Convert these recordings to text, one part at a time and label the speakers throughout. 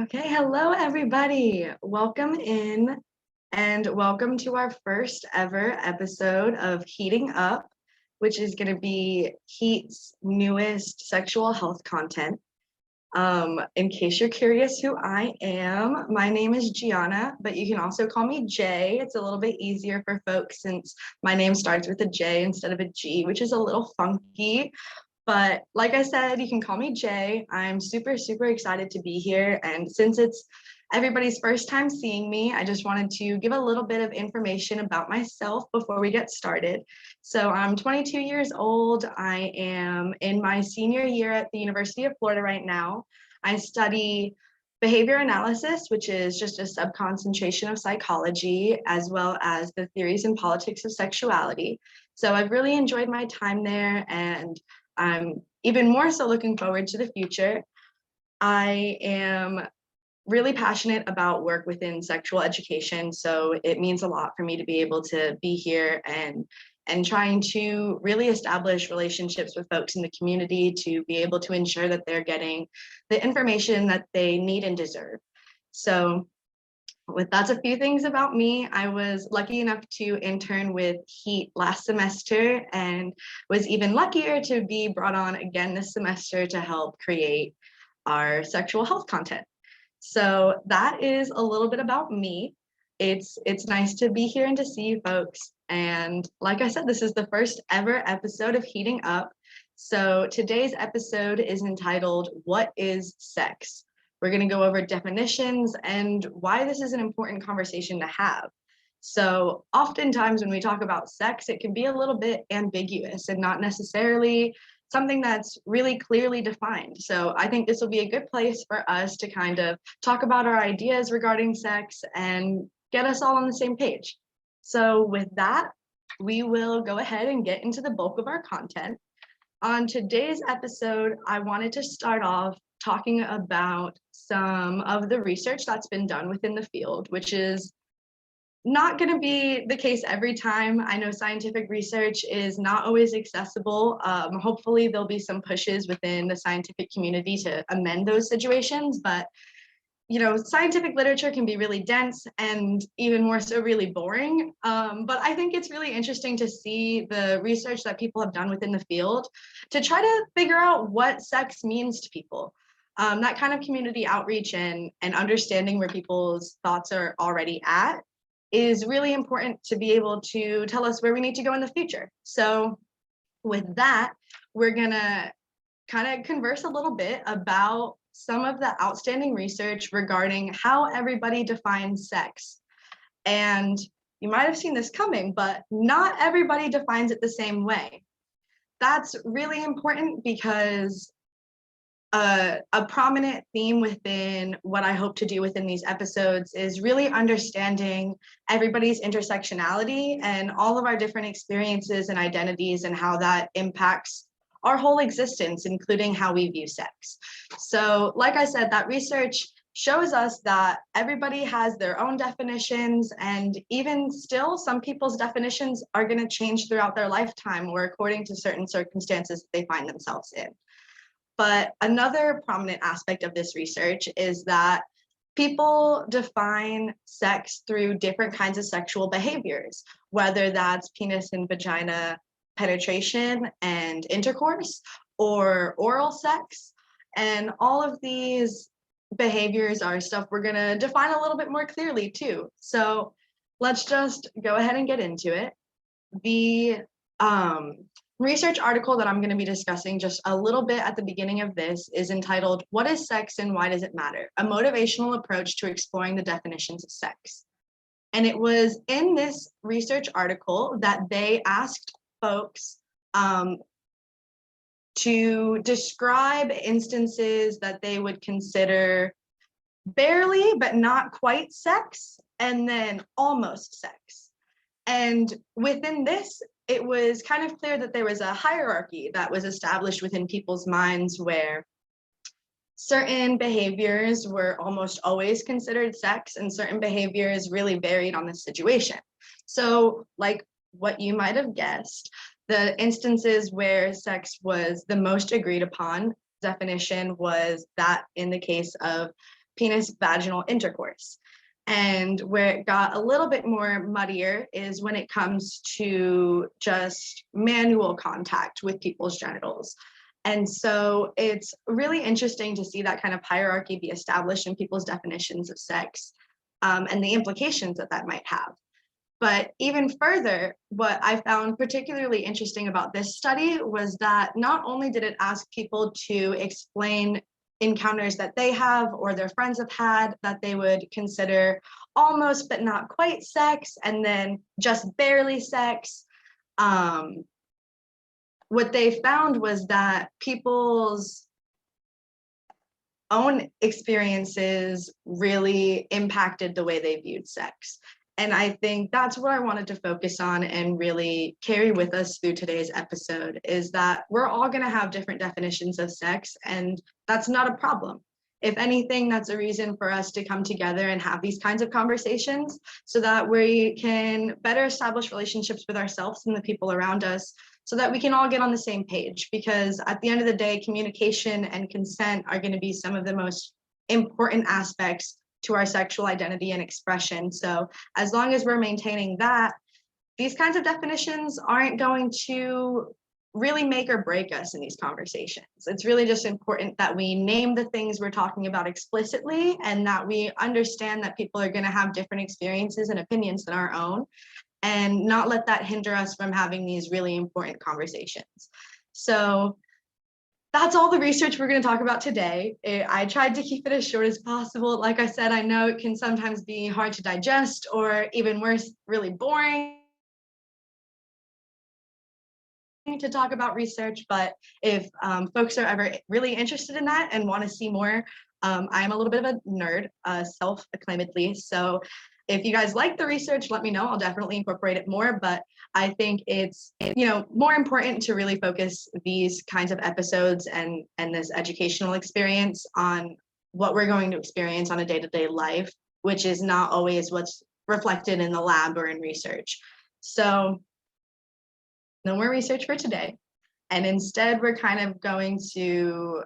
Speaker 1: Okay, hello everybody. Welcome in and welcome to our first ever episode of Heating Up, which is going to be H.E.A.T's newest sexual health content. In case you're curious who I am, my name is Jianna, but you can also call me Jay. It's a little bit easier for folks since my name starts with a J instead of a G, which is a little funky. But like I said, you can call me Jay. I'm super excited to be here. And since it's everybody's first time seeing me, I just wanted to give a little bit of information about myself before we get started. So I'm 22 years old. I am in my senior year at the University of Florida right now. I study behavior analysis, which is just a sub-concentration of psychology, as well as the theories and politics of sexuality. So I've really enjoyed my time there, and I'm even more so looking forward to the future. I am really passionate about work within sexual education, so it means a lot for me to be able to be here and trying to really establish relationships with folks in the community to be able to ensure that they're getting the information that they need and deserve. So that's a few things about me. I was lucky enough to intern with H.E.A.T last semester and was even luckier to be brought on again this semester to help create our sexual health content. So that is a little bit about me. It's nice to be here and to see you folks. And like I said, this is the first ever episode of Heating Up. So today's episode is entitled, What is Sex? We're going to go over definitions and why this is an important conversation to have. So oftentimes when we talk about sex, it can be a little bit ambiguous and not necessarily something that's really clearly defined. So I think this will be a good place for us to kind of talk about our ideas regarding sex and get us all on the same page. So with that, we will go ahead and get into the bulk of our content. On today's episode, I wanted to start off talking about some of the research that's been done within the field, which is not going to be the case every time. I know scientific research is not always accessible. Hopefully there'll be some pushes within the scientific community to amend those situations, but scientific literature can be really dense and even more so really boring. But I think it's really interesting to see the research that people have done within the field to try to figure out what sex means to people. That kind of community outreach and understanding where people's thoughts are already at is really important to be able to tell us where we need to go in the future. So with that, we're gonna kind of converse a little bit about some of the outstanding research regarding how everybody defines sex. And you might have seen this coming, but not everybody defines it the same way. That's really important because a prominent theme within what I hope to do within these episodes is really understanding everybody's intersectionality and all of our different experiences and identities and how that impacts our whole existence, including how we view sex. So, like I said, that research shows us that everybody has their own definitions, and even still, some people's definitions are going to change throughout their lifetime or according to certain circumstances that they find themselves in. But another prominent aspect of this research is that people define sex through different kinds of sexual behaviors, whether that's penis and vagina penetration and intercourse or oral sex. And all of these behaviors are stuff we're going to define a little bit more clearly too. So let's just go ahead and get into it. The research article that I'm going to be discussing just a little bit at the beginning of this is entitled, What is Sex and Why Does It Matter? A Motivational Approach to Exploring the Definitions of Sex. And it was in this research article that they asked folks to describe instances that they would consider barely but not quite sex, and then almost sex. And within this, it was kind of clear that there was a hierarchy that was established within people's minds where certain behaviors were almost always considered sex and certain behaviors really varied on the situation. So like what you might have guessed, the instances where sex was the most agreed upon definition was that in the case of penis vaginal intercourse. And where it got a little bit more muddier is when it comes to just manual contact with people's genitals. And so it's really interesting to see that kind of hierarchy be established in people's definitions of sex, and the implications that that might have. But even further, what I found particularly interesting about this study was that not only did it ask people to explain encounters that they have or their friends have had that they would consider almost but not quite sex, and then just barely sex. What they found was that people's own experiences really impacted the way they viewed sex. And I think that's what I wanted to focus on and really carry with us through today's episode, is that we're all going to have different definitions of sex, and that's not a problem. If anything, that's a reason for us to come together and have these kinds of conversations so that we can better establish relationships with ourselves and the people around us, so that we can all get on the same page. Because at the end of the day, communication and consent are going to be some of the most important aspects to our sexual identity and expression. So as long as we're maintaining that, these kinds of definitions aren't going to really make or break us in these conversations. It's really just important that we name the things we're talking about explicitly, and that we understand that people are going to have different experiences and opinions than our own, and not let that hinder us from having these really important conversations. So that's all the research we're going to talk about today. I tried to keep it as short as possible. Like I said, I know it can sometimes be hard to digest, or even worse, really boring to talk about research. But if folks are ever really interested in that and want to see more, I'm a little bit of a nerd, self-acclaimedly. So if you guys like the research, let me know. I'll definitely incorporate it more. But I think it's, more important to really focus these kinds of episodes and this educational experience on what we're going to experience on a day-to-day life, which is not always what's reflected in the lab or in research. So no more research for today. And instead, we're kind of going to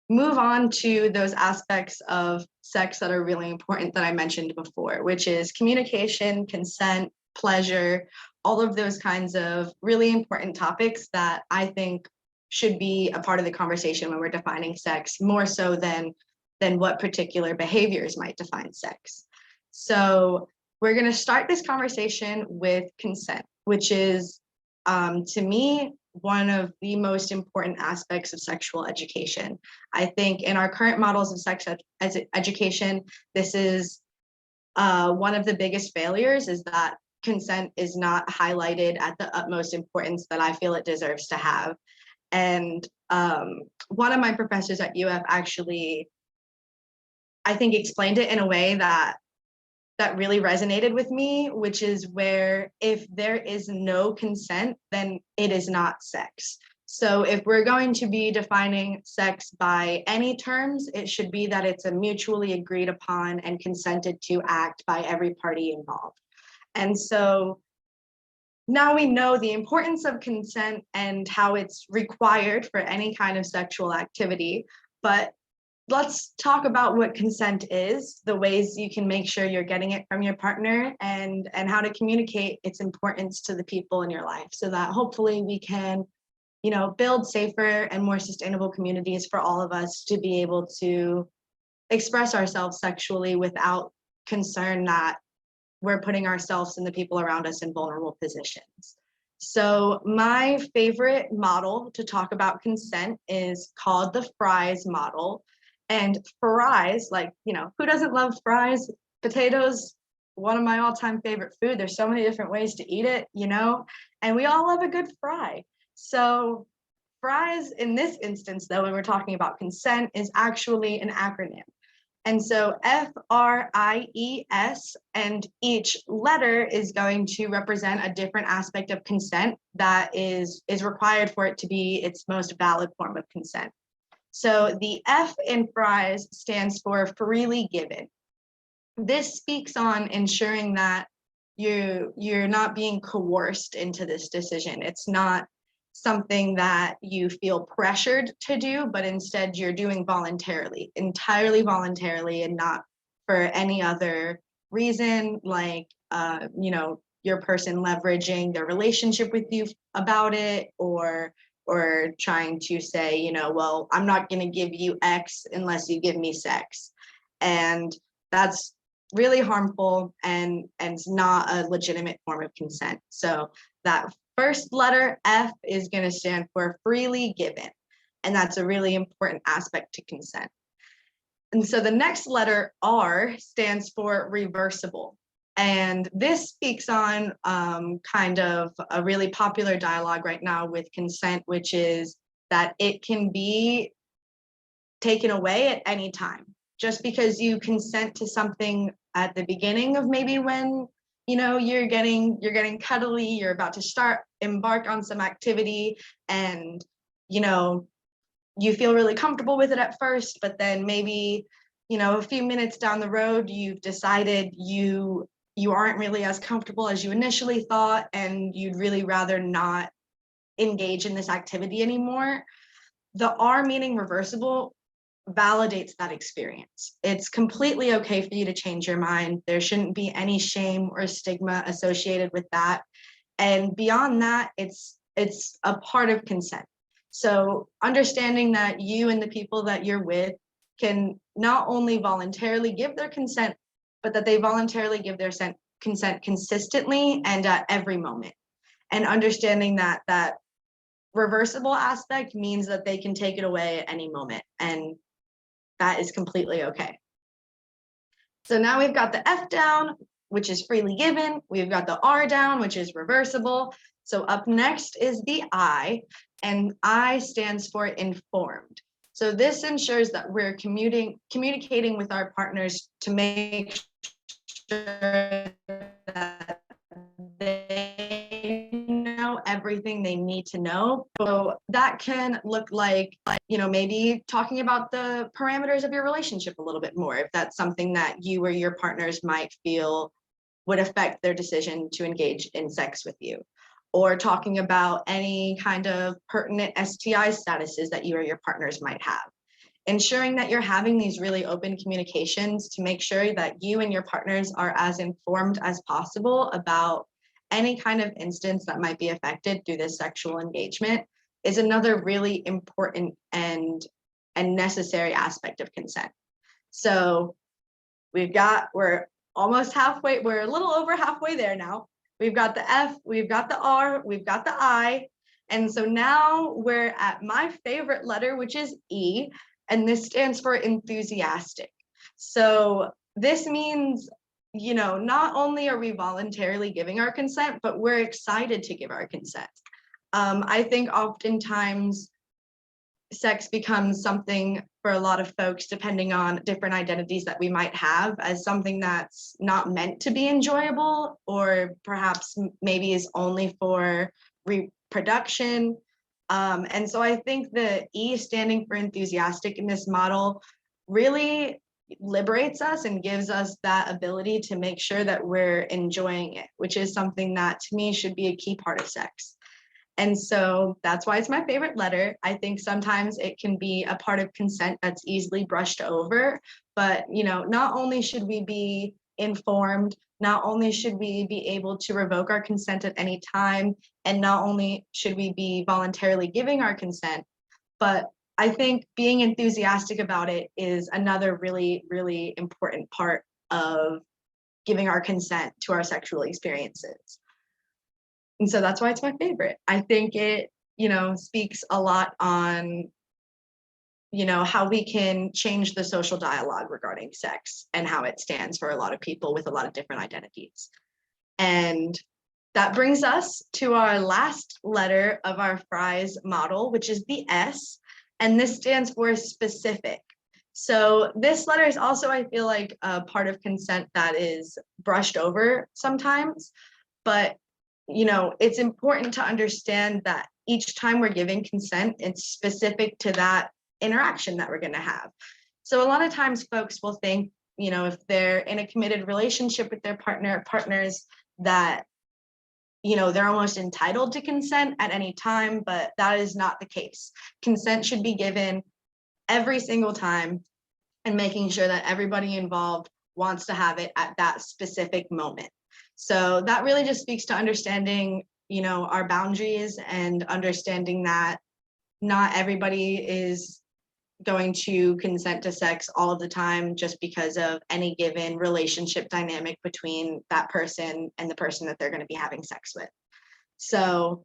Speaker 1: move on to those aspects of sex that are really important that I mentioned before, which is communication, consent, pleasure, all of those kinds of really important topics that I think should be a part of the conversation when we're defining sex, more so than what particular behaviors might define sex. So we're going to start this conversation with consent, which is, to me, one of the most important aspects of sexual education. I think in our current models of sex education, this is one of the biggest failures, is that consent is not highlighted at the utmost importance that I feel it deserves to have. And one of my professors at UF actually, I think, explained it in a way that really resonated with me, which is where if there is no consent, then it is not sex. So if we're going to be defining sex by any terms, it should be that it's a mutually agreed upon and consented to act by every party involved. And so now we know the importance of consent and how it's required for any kind of sexual activity, but let's talk about what consent is, the ways you can make sure you're getting it from your partner, and how to communicate its importance to the people in your life, so that hopefully we can, build safer and more sustainable communities for all of us to be able to express ourselves sexually without concern that we're putting ourselves and the people around us in vulnerable positions. So my favorite model to talk about consent is called the fries model. And fries, who doesn't love fries? Potatoes, one of my all-time favorite food. There's so many different ways to eat it, and we all love a good fry. So fries in this instance, though, when we're talking about consent, is actually an acronym. And so FRIES, and each letter is going to represent a different aspect of consent that is required for it to be its most valid form of consent. So the F in fries stands for freely given. This speaks on ensuring that you're not being coerced into this decision. It's not something that you feel pressured to do, but instead you're doing voluntarily, entirely voluntarily, and not for any other reason, like, your person leveraging their relationship with you about it, or trying to say, well, I'm not going to give you X unless you give me sex. And that's really harmful, and it's not a legitimate form of consent. So that first letter, F, is going to stand for freely given. And that's a really important aspect to consent. And so the next letter, R, stands for reversible. And this speaks on kind of a really popular dialogue right now with consent, which is that it can be taken away at any time. Just because you consent to something at the beginning of maybe when you're getting cuddly, you're about to embark on some activity, and you feel really comfortable with it at first, but then maybe a few minutes down the road you've decided you aren't really as comfortable as you initially thought, and you'd really rather not engage in this activity anymore. The R, meaning reversible, validates that experience. It's completely okay for you to change your mind. There shouldn't be any shame or stigma associated with that. And beyond that, it's a part of consent. So understanding that you and the people that you're with can not only voluntarily give their consent, but that they voluntarily give their consent consistently and at every moment. And understanding that reversible aspect means that they can take it away at any moment, and that is completely okay. So now we've got the F down, which is freely given. We've got the R down, which is reversible. So up next is the I, and I stands for informed. So this ensures that we're communicating with our partners to make sure that they know everything they need to know. So that can look like maybe talking about the parameters of your relationship a little bit more, if that's something that you or your partners might feel would affect their decision to engage in sex with you, or talking about any kind of pertinent STI statuses that you or your partners might have. Ensuring that you're having these really open communications to make sure that you and your partners are as informed as possible about any kind of instance that might be affected through this sexual engagement is another really important and necessary aspect of consent. So we're almost halfway, we're a little over halfway there now. We've got the F, we've got the R, we've got the I. And so now we're at my favorite letter, which is E, and this stands for enthusiastic. So this means, not only are we voluntarily giving our consent, but we're excited to give our consent. I think oftentimes sex becomes something for a lot of folks, depending on different identities that we might have, as something that's not meant to be enjoyable, or perhaps maybe is only for reproduction. And so I think the E, standing for enthusiastic in this model, really liberates us and gives us that ability to make sure that we're enjoying it, which is something that to me should be a key part of sex. And so that's why it's my favorite letter. I think sometimes it can be a part of consent that's easily brushed over, but not only should we be informed, not only should we be able to revoke our consent at any time, and not only should we be voluntarily giving our consent, but I think being enthusiastic about it is another really, really important part of giving our consent to our sexual experiences. And so that's why it's my favorite. I think it, speaks a lot on, how we can change the social dialogue regarding sex and how it stands for a lot of people with a lot of different identities. And that brings us to our last letter of our Fry's model, which is the S, and this stands for specific. So this letter is also, I feel like, a part of consent that is brushed over sometimes, but it's important to understand that each time we're giving consent, it's specific to that interaction that we're going to have. So a lot of times folks will think, if they're in a committed relationship with their partners, that they're almost entitled to consent at any time, but that is not the case. Consent should be given every single time, and making sure that everybody involved wants to have it at that specific moment. So that really just speaks to understanding, our boundaries and understanding that not everybody is going to consent to sex all of the time just because of any given relationship dynamic between that person and the person that they're going to be having sex with. So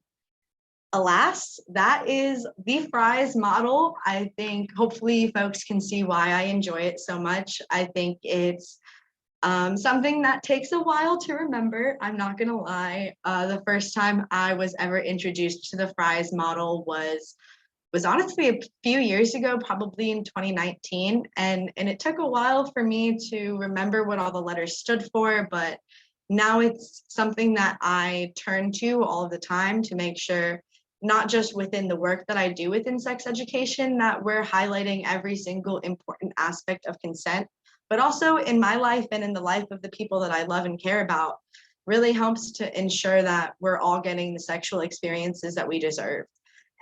Speaker 1: alas, that is the fries model. I think hopefully folks can see why I enjoy it so much. I think it's something that takes a while to remember. I'm not gonna lie. The first time I was ever introduced to the fries model was honestly a few years ago, probably in 2019. And it took a while for me to remember what all the letters stood for, but now it's something that I turn to all the time to make sure, not just within the work that I do within sex education, that we're highlighting every single important aspect of consent, but also in my life and in the life of the people that I love and care about, really helps to ensure that we're all getting the sexual experiences that we deserve.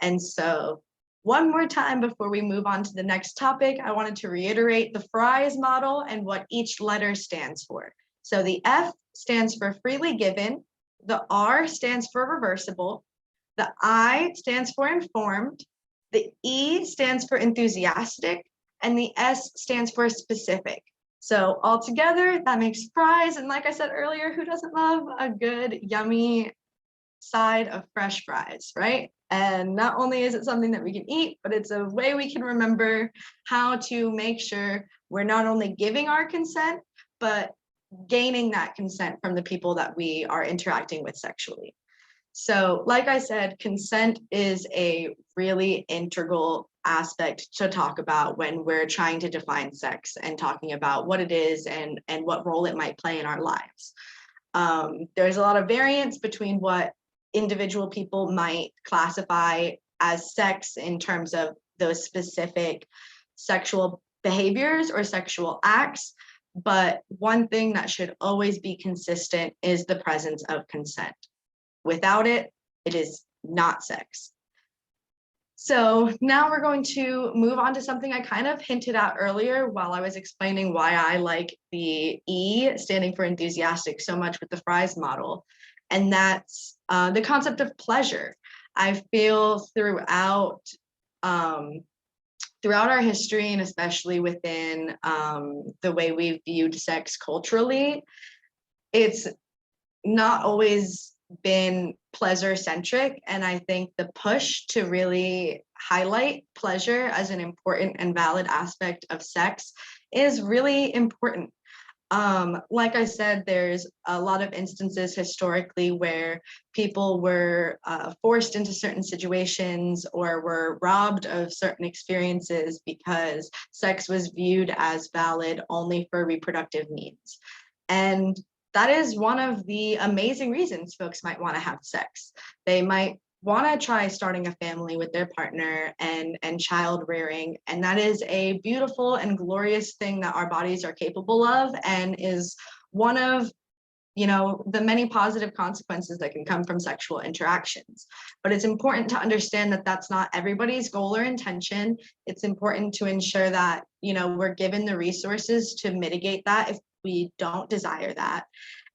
Speaker 1: And so one more time before we move on to the next topic, I wanted to reiterate the fries model and what each letter stands for. So the F stands for freely given, the R stands for reversible, the I stands for informed, the E stands for enthusiastic, and the S stands for specific. So all together, that makes fries. And like I said earlier, who doesn't love a good, yummy side of fresh fries, right? And not only is it something that we can eat, but it's a way we can remember how to make sure we're not only giving our consent, but gaining that consent from the people that we are interacting with sexually. So like I said, consent is a really integral aspect to talk about when we're trying to define sex and talking about what it is and what role it might play in our lives. There's a lot of variance between what individual people might classify as sex in terms of those specific sexual behaviors or sexual acts. But one thing that should always be consistent is the presence of consent. Without it, it is not sex. So now we're going to move on to something I kind of hinted at earlier while I was explaining why I like the E standing for enthusiastic so much with the fries model. And that's the concept of pleasure. I feel throughout our history, and especially within the way we've viewed sex culturally, it's not always been pleasure centric. And I think the push to really highlight pleasure as an important and valid aspect of sex is really important. Like I said, there's a lot of instances historically where people were forced into certain situations or were robbed of certain experiences because sex was viewed as valid only for reproductive needs. And that is one of the amazing reasons folks might want to have sex. They might want to try starting a family with their partner and child rearing. And that is a beautiful and glorious thing that our bodies are capable of and is one of the many positive consequences that can come from sexual interactions. But it's important to understand that that's not everybody's goal or intention. It's important to ensure that, we're given the resources to mitigate that if we don't desire that.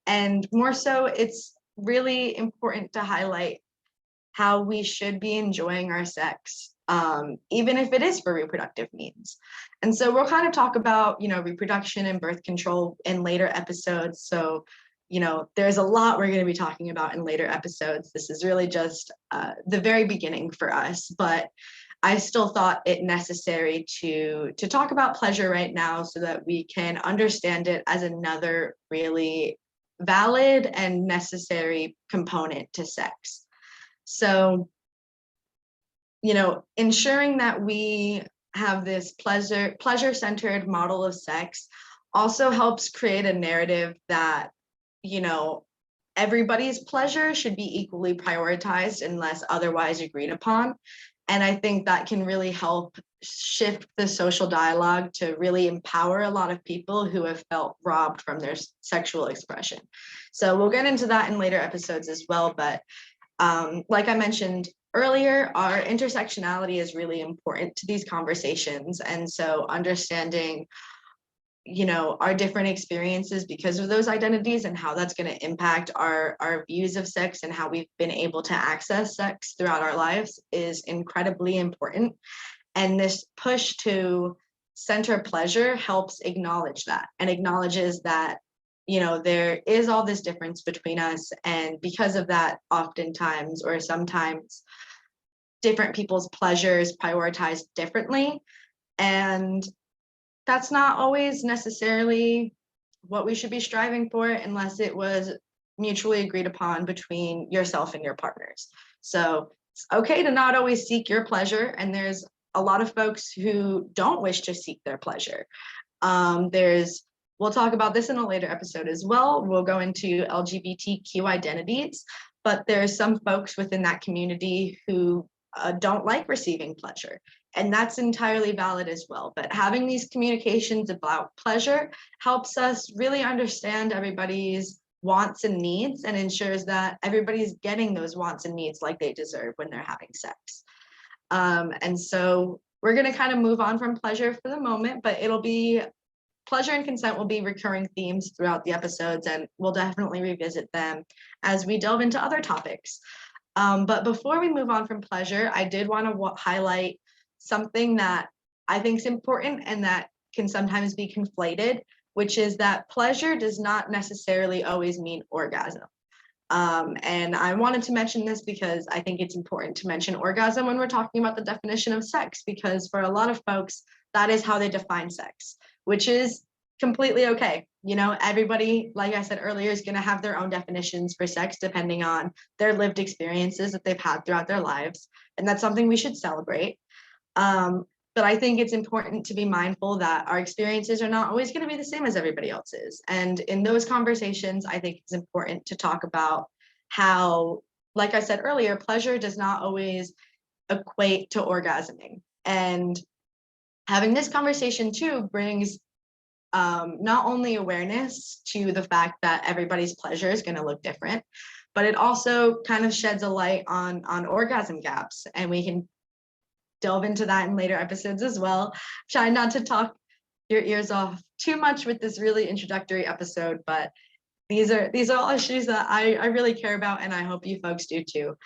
Speaker 1: And more so, it's really important to highlight how we should be enjoying our sex, even if it is for reproductive needs. And so we'll kind of talk about, reproduction and birth control in later episodes. So, there's a lot we're going to be talking about in later episodes. This is really just the very beginning for us, but I still thought it necessary to talk about pleasure right now so that we can understand it as another really valid and necessary component to sex. So, ensuring that we have this pleasure-centered model of sex also helps create a narrative that, everybody's pleasure should be equally prioritized unless otherwise agreed upon. And I think that can really help shift the social dialogue to really empower a lot of people who have felt robbed from their sexual expression. So we'll get into that in later episodes as well. But like I mentioned earlier, our intersectionality is really important to these conversations. And so understanding, our different experiences because of those identities and how that's going to impact our views of sex and how we've been able to access sex throughout our lives is incredibly important. And this push to center pleasure helps acknowledge that and acknowledges that, there is all this difference between us. And because of that, oftentimes or sometimes different people's pleasures prioritized differently. And that's not always necessarily what we should be striving for unless it was mutually agreed upon between yourself and your partners. So it's okay to not always seek your pleasure. And there's a lot of folks who don't wish to seek their pleasure. We'll talk about this in a later episode as well. We'll go into LGBTQ identities, but there's some folks within that community who don't like receiving pleasure. And that's entirely valid as well. But having these communications about pleasure helps us really understand everybody's wants and needs and ensures that everybody's getting those wants and needs like they deserve when they're having sex. And so we're going to kind of move on from pleasure for the moment, but pleasure and consent will be recurring themes throughout the episodes, and we'll definitely revisit them as we delve into other topics. But before we move on from pleasure, I did want to highlight something that I think is important and that can sometimes be conflated, which is that pleasure does not necessarily always mean orgasm. And I wanted to mention this because I think it's important to mention orgasm when we're talking about the definition of sex, because for a lot of folks, that is how they define sex, which is completely okay. Everybody, like I said earlier, is going to have their own definitions for sex depending on their lived experiences that they've had throughout their lives. And that's something we should celebrate. But I think it's important to be mindful that our experiences are not always going to be the same as everybody else's. And in those conversations, I think it's important to talk about how, like I said earlier, pleasure does not always equate to orgasming. And having this conversation too brings not only awareness to the fact that everybody's pleasure is going to look different, but it also kind of sheds a light on orgasm gaps. And we can delve into that in later episodes as well. Try not to talk your ears off too much with this really introductory episode, but these are all issues that I really care about, and I hope you folks do too.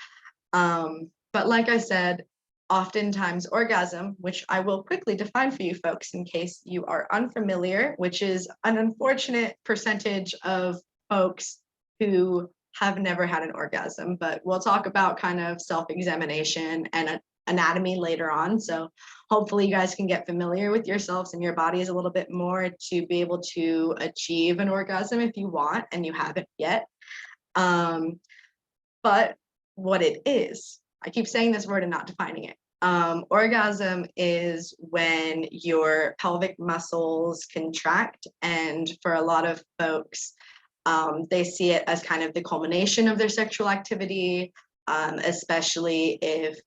Speaker 1: But like I said, oftentimes orgasm, which I will quickly define for you folks in case you are unfamiliar, which is an unfortunate percentage of folks who have never had an orgasm, but we'll talk about kind of self-examination and anatomy later on. So hopefully you guys can get familiar with yourselves and your bodies a little bit more to be able to achieve an orgasm if you want and you haven't yet. But what it is, I keep saying this word and not defining it. Orgasm is when your pelvic muscles contract, and for a lot of folks, they see it as kind of the culmination of their sexual activity, especially if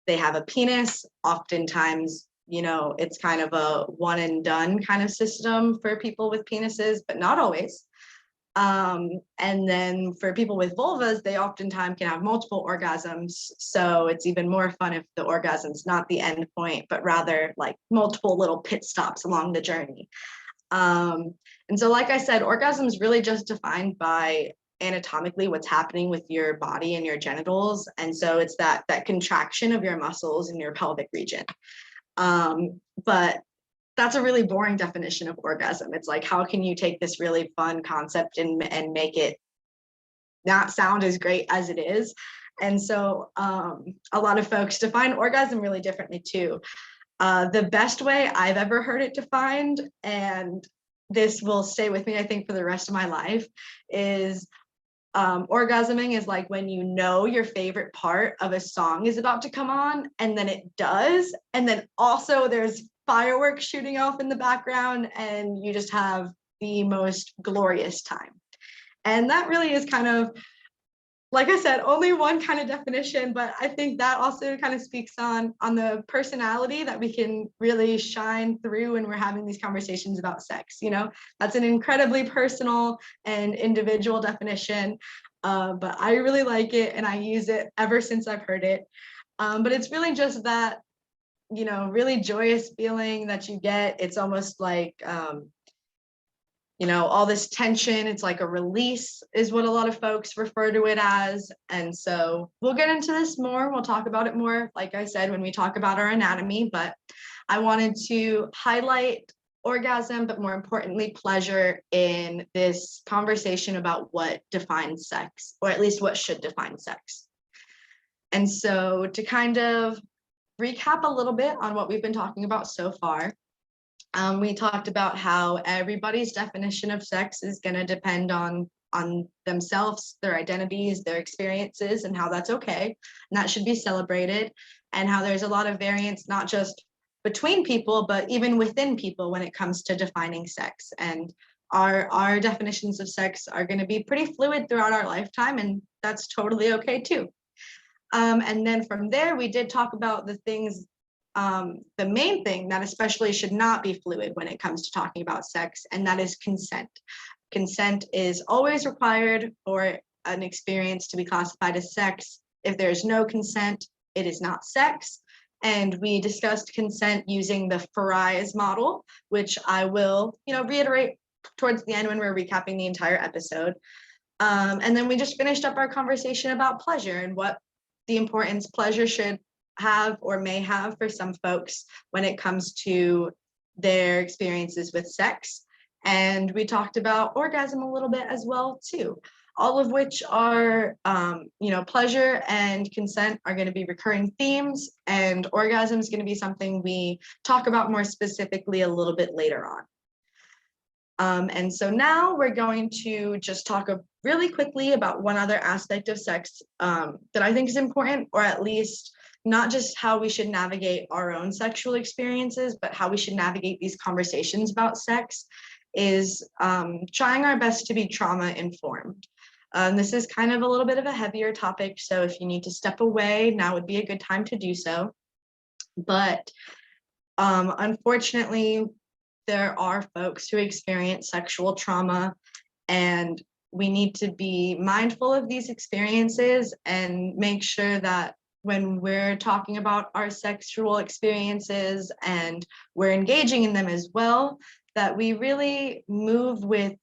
Speaker 1: they have a penis. Oftentimes, it's kind of a one and done kind of system for people with penises, but not always. And then for people with vulvas, they oftentimes can have multiple orgasms. So it's even more fun if the orgasm's not the end point, but rather like multiple little pit stops along the journey. And so, like I said, orgasm is really just defined by anatomically what's happening with your body and your genitals. And so it's that contraction of your muscles in your pelvic region. But that's a really boring definition of orgasm. It's like, how can you take this really fun concept and make it not sound as great as it is? And so a lot of folks define orgasm really differently too. The best way I've ever heard it defined, and this will stay with me, I think, for the rest of my life, is orgasming is like when your favorite part of a song is about to come on, and then it does, and then also there's fireworks shooting off in the background, and you just have the most glorious time. And that really is kind of like I said, only one kind of definition, but I think that also kind of speaks on the personality that we can really shine through when we're having these conversations about sex. That's an incredibly personal and individual definition, but I really like it and I use it ever since I've heard it. But it's really just that, really joyous feeling that you get. It's almost like, all this tension, it's like a release is what a lot of folks refer to it as. And so we'll get into this more. We'll talk about it more, like I said, when we talk about our anatomy, but I wanted to highlight orgasm, but more importantly, pleasure in this conversation about what defines sex, or at least what should define sex. And so to kind of recap a little bit on what we've been talking about so far, we talked about how everybody's definition of sex is going to depend on themselves, their identities, their experiences, and how that's okay, and that should be celebrated, and how there's a lot of variance, not just between people, but even within people when it comes to defining sex. And our definitions of sex are going to be pretty fluid throughout our lifetime, and that's totally okay too. And then from there, we did talk about the things, the main thing that especially should not be fluid when it comes to talking about sex, and that is consent. Consent is always required for an experience to be classified as sex. If there's no consent, it is not sex. And we discussed consent using the Fry's model, which I will, reiterate towards the end when we're recapping the entire episode. And then we just finished up our conversation about pleasure and what the importance pleasure should have or may have for some folks when it comes to their experiences with sex. And we talked about orgasm a little bit as well too, all of which are, pleasure and consent are going to be recurring themes, and orgasm is going to be something we talk about more specifically a little bit later on. And so now we're going to just talk really quickly about one other aspect of sex that I think is important, or at least not just how we should navigate our own sexual experiences, but how we should navigate these conversations about sex, is trying our best to be trauma informed. This is kind of a little bit of a heavier topic, so if you need to step away, now would be a good time to do so. But unfortunately, there are folks who experience sexual trauma, and we need to be mindful of these experiences and make sure that when we're talking about our sexual experiences and we're engaging in them as well, that we really move with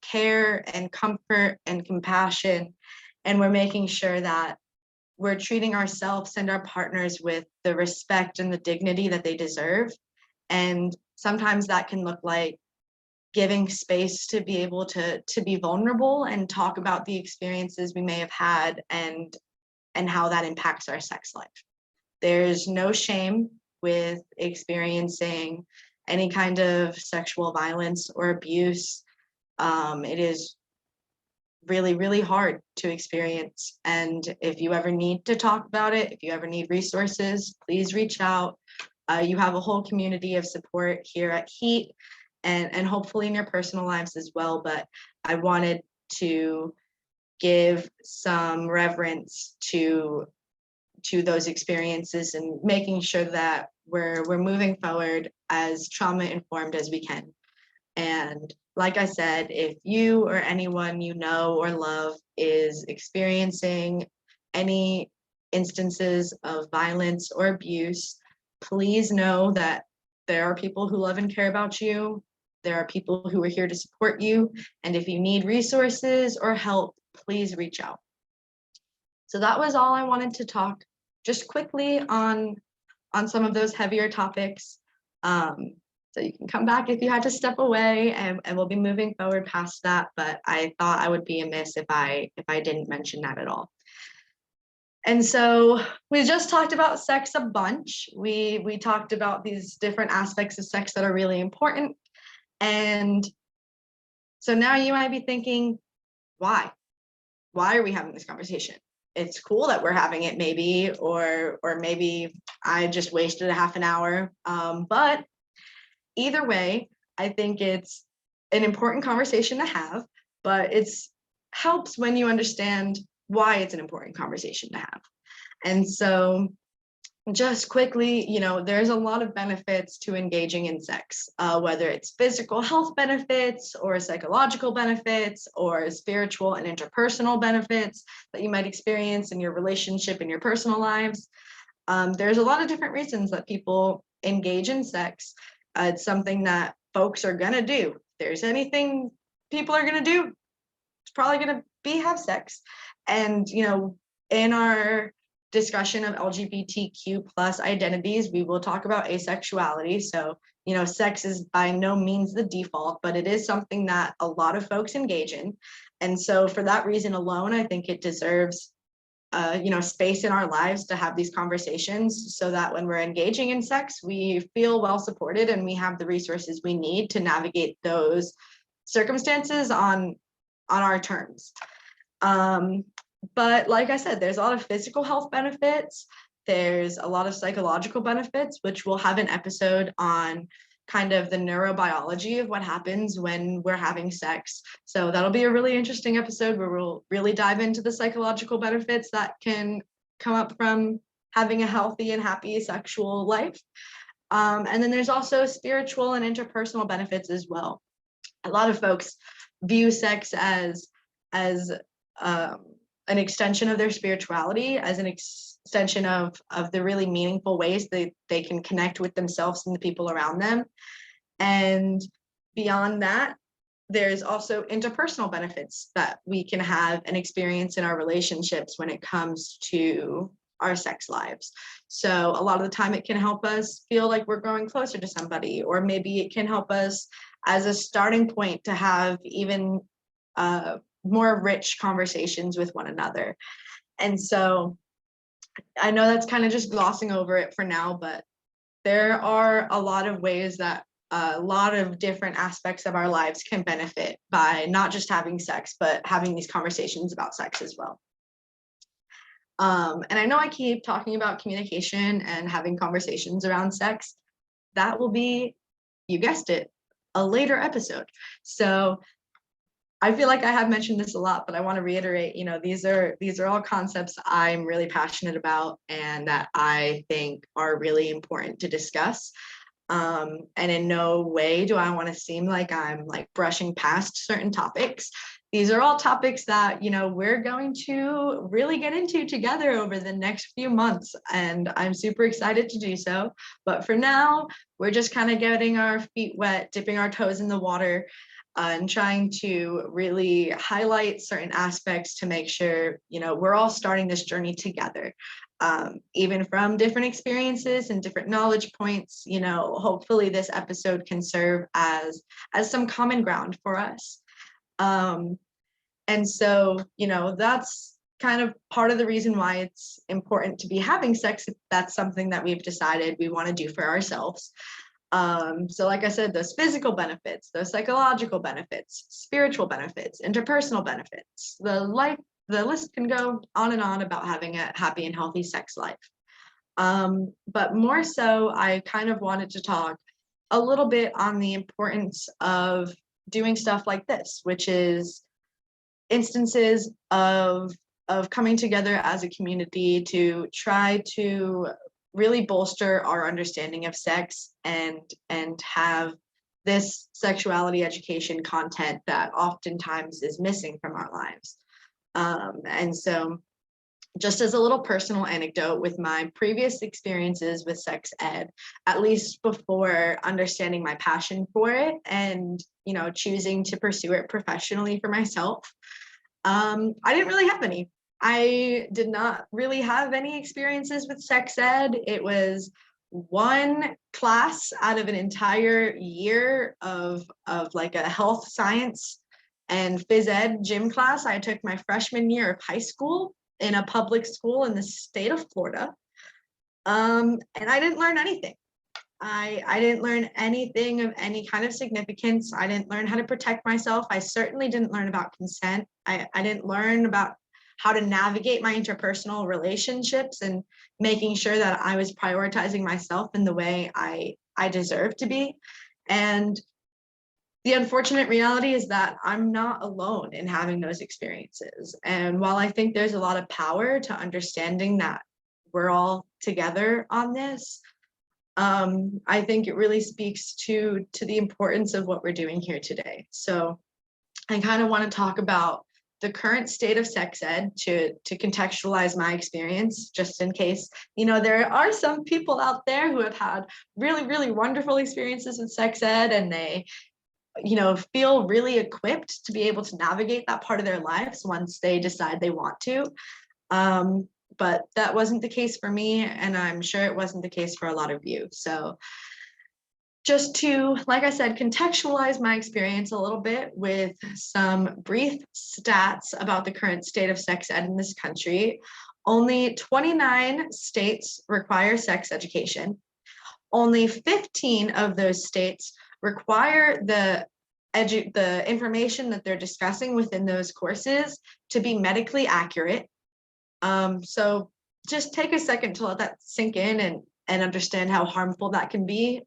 Speaker 1: care and comfort and compassion, and we're making sure that we're treating ourselves and our partners with the respect and the dignity that they deserve. And sometimes that can look like giving space to be able to be vulnerable and talk about the experiences we may have had and how that impacts our sex life. There's no shame with experiencing any kind of sexual violence or abuse. It is really, really hard to experience. And if you ever need to talk about it, if you ever need resources, please reach out. You have a whole community of support here at H.E.A.T and hopefully in your personal lives as well. But I wanted to give some reverence to those experiences and making sure that we're moving forward as trauma informed as we can. And like I said, if you or anyone you know or love is experiencing any instances of violence or abuse, please know that there are people who love and care about you. There are people who are here to support you. And if you need resources or help, please reach out. So that was all I wanted to talk just quickly on some of those heavier topics. So you can come back if you had to step away, and we'll be moving forward past that. But I thought I would be amiss if I didn't mention that at all. And so we just talked about sex a bunch. We talked about these different aspects of sex that are really important. And so now you might be thinking, why? Why are we having this conversation? It's cool that we're having it, maybe, or maybe I just wasted a half an hour. But either way, I think it's an important conversation to have, but it's helps when you understand why it's an important conversation to have. And so just quickly, there's a lot of benefits to engaging in sex, whether it's physical health benefits or psychological benefits or spiritual and interpersonal benefits that you might experience in your relationship and your personal lives. There's a lot of different reasons that people engage in sex. It's something that folks are going to do. If there's anything people are going to do, it's probably going to be have sex. And, in our discussion of LGBTQ plus identities, we will talk about asexuality. So, sex is by no means the default, but it is something that a lot of folks engage in. And so for that reason alone, I think it deserves space in our lives to have these conversations so that when we're engaging in sex, we feel well supported and we have the resources we need to navigate those circumstances on our terms. But like I said, there's a lot of physical health benefits. There's a lot of psychological benefits, which we'll have an episode on kind of the neurobiology of what happens when we're having sex. So that'll be a really interesting episode where we'll really dive into the psychological benefits that can come up from having a healthy and happy sexual life. And then there's also spiritual and interpersonal benefits as well. A lot of folks view sex as an extension of their spirituality, as an extension of the really meaningful ways that they can connect with themselves and the people around them. And beyond that, there's also interpersonal benefits that we can have and experience in our relationships when it comes to our sex lives. So a lot of the time it can help us feel like we're growing closer to somebody, or maybe it can help us as a starting point to have even more rich conversations with one another. And so I know that's kind of just glossing over it for now, but there are a lot of ways that a lot of different aspects of our lives can benefit by not just having sex, but having these conversations about sex as well. And I know I keep talking about communication and having conversations around sex. That will be, you guessed it, a later episode. So I feel like I have mentioned this a lot, but I want to reiterate, these are all concepts I'm really passionate about and that I think are really important to discuss. And in no way do I want to seem like I'm like brushing past certain topics. These are all topics that, we're going to really get into together over the next few months, and I'm super excited to do so. But for now, we're just kind of getting our feet wet, dipping our toes in the water, and trying to really highlight certain aspects to make sure, we're all starting this journey together, even from different experiences and different knowledge points. Hopefully this episode can serve as some common ground for us. And so, that's kind of part of the reason why it's important to be having sex, if that's something that we've decided we want to do for ourselves. So like I said, those physical benefits, those psychological benefits, spiritual benefits, interpersonal benefits, the list can go on and on about having a happy and healthy sex life. But more so, I kind of wanted to talk a little bit on the importance of doing stuff like this, which is instances of coming together as a community to try to really bolster our understanding of sex and have this sexuality education content that oftentimes is missing from our lives. And so just as a little personal anecdote, with my previous experiences with sex ed, at least before understanding my passion for it and, choosing to pursue it professionally for myself, I didn't really have any. I did not really have any experiences with sex ed. It was one class out of an entire year of like a health science and phys ed gym class I took my freshman year of high school in a public school in the state of Florida. And I didn't learn anything. I didn't learn anything of any kind of significance. I didn't learn how to protect myself. I certainly didn't learn about consent. I didn't learn about how to navigate my interpersonal relationships and making sure that I was prioritizing myself in the way I deserve to be. And the unfortunate reality is that I'm not alone in having those experiences. And while I think there's a lot of power to understanding that we're all together on this, I think it really speaks to the importance of what we're doing here today. So I kind of want to talk about the current state of sex ed to contextualize my experience, just in case, there are some people out there who have had really, really wonderful experiences with sex ed, and they, feel really equipped to be able to navigate that part of their lives once they decide they want to. But that wasn't the case for me, and I'm sure it wasn't the case for a lot of you. So just to, like I said, contextualize my experience a little bit with some brief stats about the current state of sex ed in this country. Only 29 states require sex education. Only 15 of those states require the information that they're discussing within those courses to be medically accurate. So just take a second to let that sink in and understand how harmful that can be.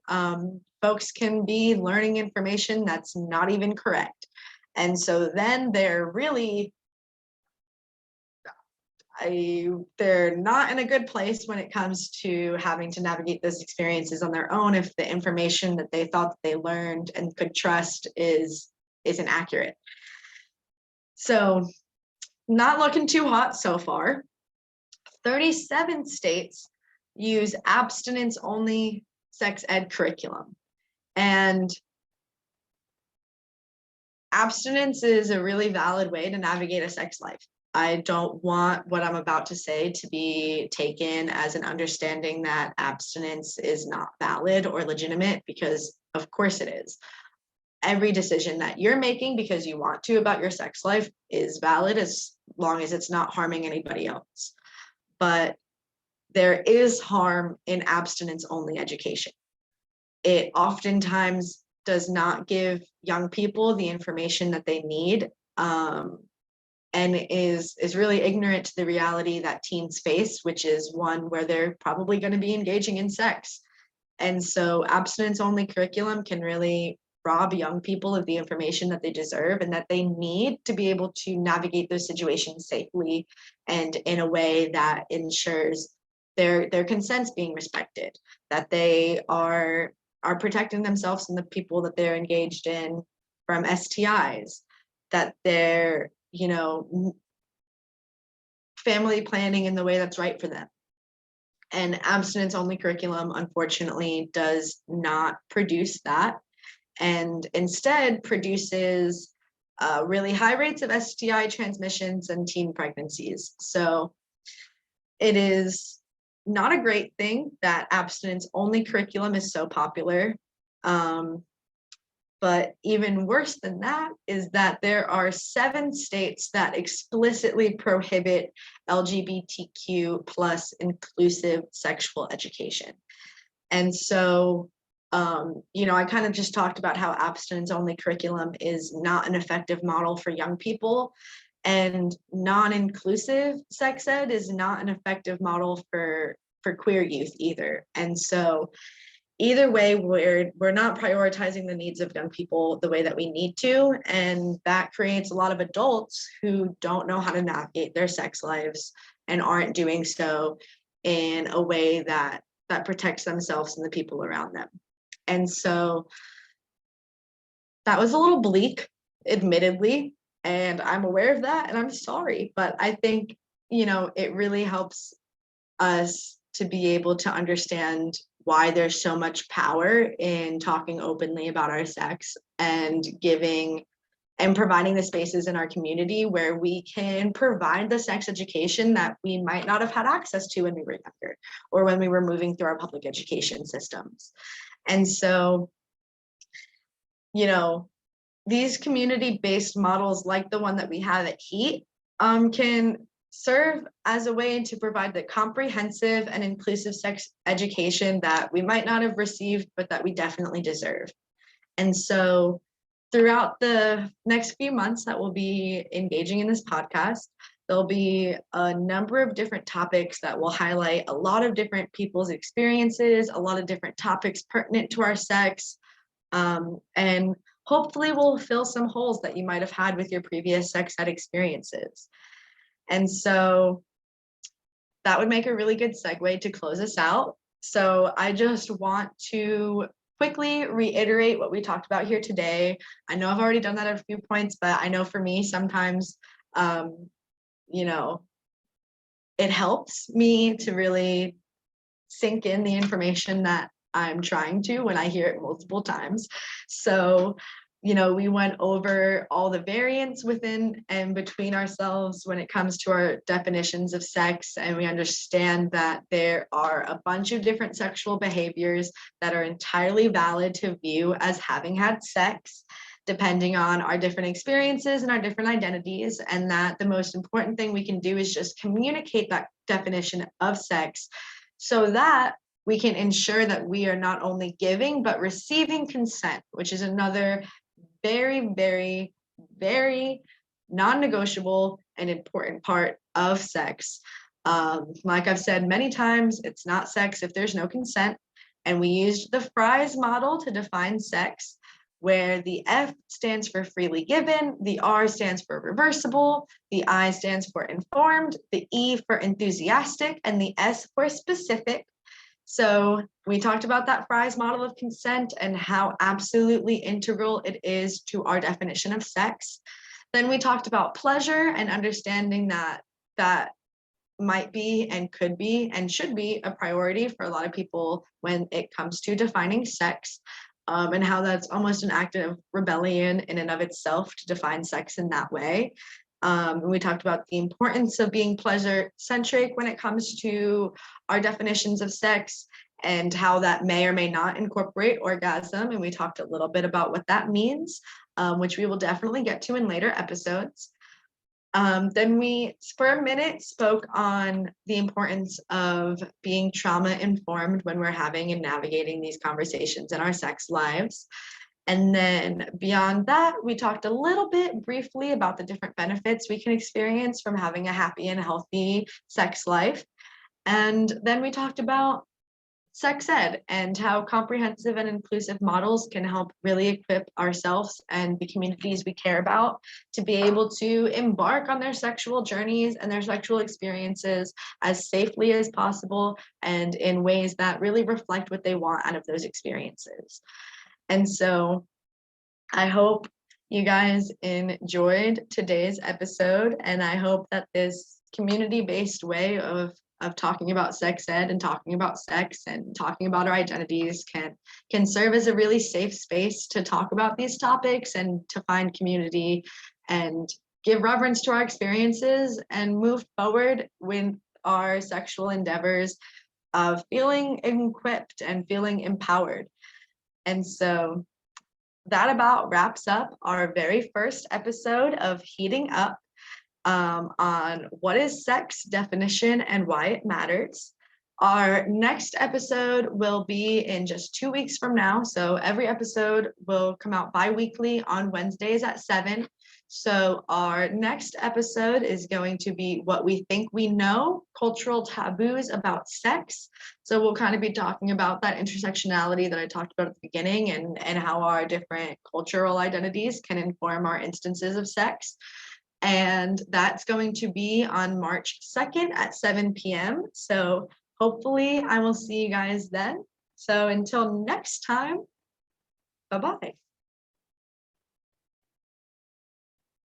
Speaker 1: Folks can be learning information that's not even correct. And so then they're really, they're not in a good place when it comes to having to navigate those experiences on their own if the information that they thought that they learned and could trust isn't accurate. So not looking too hot so far. 37 states use abstinence-only sex ed curriculum. And abstinence is a really valid way to navigate a sex life. I don't want what I'm about to say to be taken as an understanding that abstinence is not valid or legitimate, because of course it is. Every decision that you're making because you want to about your sex life is valid as long as it's not harming anybody else. But there is harm in abstinence-only education. It oftentimes does not give young people the information that they need, and is really ignorant to the reality that teens face, which is one where they're probably going to be engaging in sex. And so abstinence-only curriculum can really rob young people of the information that they deserve and that they need to be able to navigate those situations safely and in a way that ensures their consent's being respected, that they are protecting themselves and the people that they're engaged in from STIs, that they're, family planning in the way that's right for them. And abstinence-only curriculum, unfortunately, does not produce that, and instead produces really high rates of STI transmissions and teen pregnancies. So it is not a great thing that abstinence-only curriculum is so popular. But even worse than that is that there are 7 states that explicitly prohibit LGBTQ plus inclusive sexual education. And so, I kind of just talked about how abstinence-only curriculum is not an effective model for young people, and non-inclusive sex ed is not an effective model for queer youth either. And so either way, we're not prioritizing the needs of young people the way that we need to, and that creates a lot of adults who don't know how to navigate their sex lives and aren't doing so in a way that protects themselves and the people around them. And so that was a little bleak, admittedly, and I'm aware of that, and I'm sorry, but I think, it really helps us to be able to understand why there's so much power in talking openly about our sex and giving and providing the spaces in our community where we can provide the sex education that we might not have had access to when we were younger or when we were moving through our public education systems. And so, these community-based models like the one that we have at H.E.A.T can serve as a way to provide the comprehensive and inclusive sex education that we might not have received, but that we definitely deserve. And so throughout the next few months that we'll be engaging in this podcast, there'll be a number of different topics that will highlight a lot of different people's experiences, a lot of different topics pertinent to our sex, and hopefully will fill some holes that you might have had with your previous sex ed experiences. And so that would make a really good segue to close us out. So I just want to quickly reiterate what we talked about here today. I know I've already done that at a few points, but I know for me sometimes, you know, it helps me to really sink in the information that I'm trying to when I hear it multiple times. So, we went over all the variants within and between ourselves when it comes to our definitions of sex, and we understand that there are a bunch of different sexual behaviors that are entirely valid to view as having had sex, depending on our different experiences and our different identities, and that the most important thing we can do is just communicate that definition of sex so that we can ensure that we are not only giving but receiving consent, which is another very, very, very non-negotiable and important part of sex. Like I've said many times, it's not sex if there's no consent. And we used the Fry's model to define sex, where the F stands for freely given, the R stands for reversible, the I stands for informed, the E for enthusiastic, and the S for specific. So we talked about that Fry's model of consent and how absolutely integral it is to our definition of sex. Then we talked about pleasure and understanding that that might be and could be and should be a priority for a lot of people when it comes to defining sex, and how that's almost an act of rebellion in and of itself to define sex in that way. We talked about the importance of being pleasure-centric when it comes to our definitions of sex and how that may or may not incorporate orgasm. And we talked a little bit about what that means, which we will definitely get to in later episodes. Then we, for a minute, spoke on the importance of being trauma-informed when we're having and navigating these conversations in our sex lives. And then beyond that, we talked a little bit briefly about the different benefits we can experience from having a happy and healthy sex life. And then we talked about sex ed and how comprehensive and inclusive models can help really equip ourselves and the communities we care about to be able to embark on their sexual journeys and their sexual experiences as safely as possible and in ways that really reflect what they want out of those experiences. And so I hope you guys enjoyed today's episode, and I hope that this community-based way of talking about sex ed and talking about sex and talking about our identities can serve as a really safe space to talk about these topics and to find community and give reverence to our experiences and move forward with our sexual endeavors of feeling equipped and feeling empowered. And so that about wraps up our very first episode of Heating Up, on what is sex, definition, and why it matters. Our next episode will be in just 2 weeks from now. So every episode will come out bi-weekly on Wednesdays at 7. So our next episode is going to be What We Think We Know, Cultural Taboos About Sex. So we'll kind of be talking about that intersectionality that I talked about at the beginning and how our different cultural identities can inform our instances of sex. And that's going to be on March 2nd at 7 p.m. So hopefully I will see you guys then. So until next time, bye-bye.